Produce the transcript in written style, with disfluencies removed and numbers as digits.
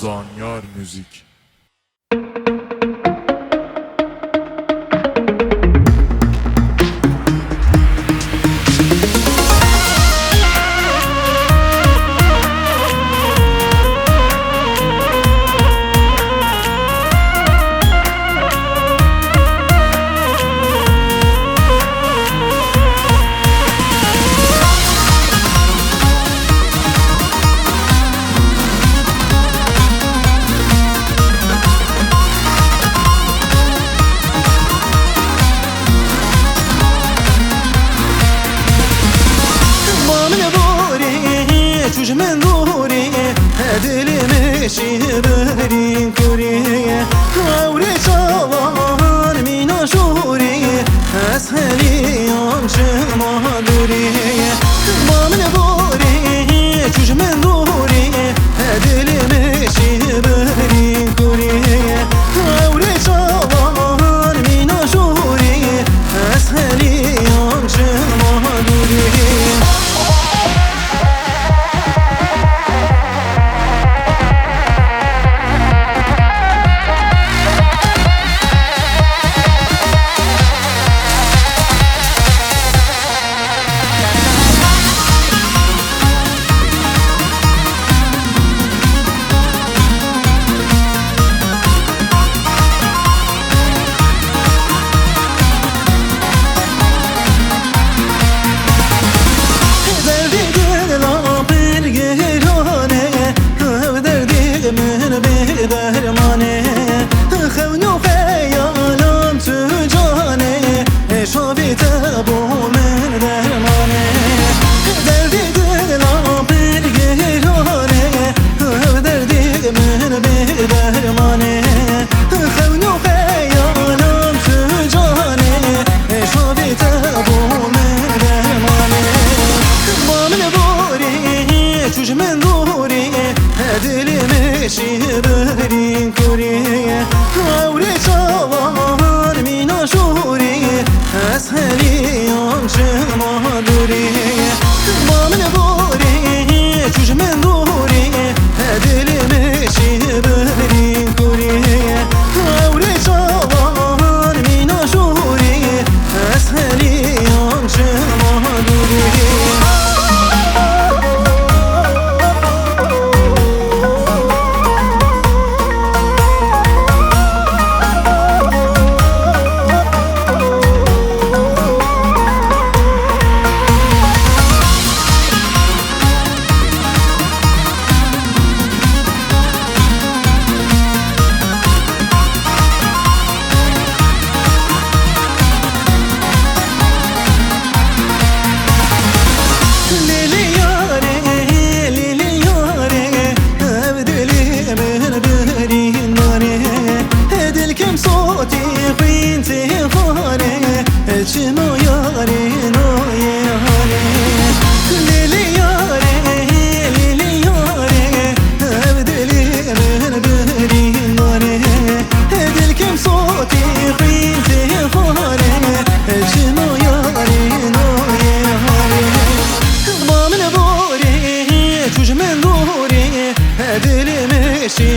زانیار موزیک. من نوري هدلي ماشي برين كوري كوري شوان مينا شوري أسهلي يوم شما دوري ما من بوري شوش من نوري هدلي ماشي برين كوري كوري شوان مينا شوري أسهلي يوم شما دوري من بدرمانه خوني وخيالم تجانه شافي تبو من درمانه دردي دلم بالقرانه دردي من بدرمانه خوني وخيالم تجانه شافي تبو من درمانه ما من بوري شوش من نوري هدلي ماشي برين كوري كوري شوان مينا شوري أسهلي يوم شما دوري ما من بوري شوش من نوري هدلي ماشي برين كوري كوري شوان مينا شوري أسهلي يوم شما دوري صوتي خوينتي فاني شنو ياري نو ياري ليلي ياري ليلي ياري ابدلي من بري ناري دلكم صوتي خوينتي فاني شنو ياري نو ياري ما من بوري شوش من نوري هدلي ماشي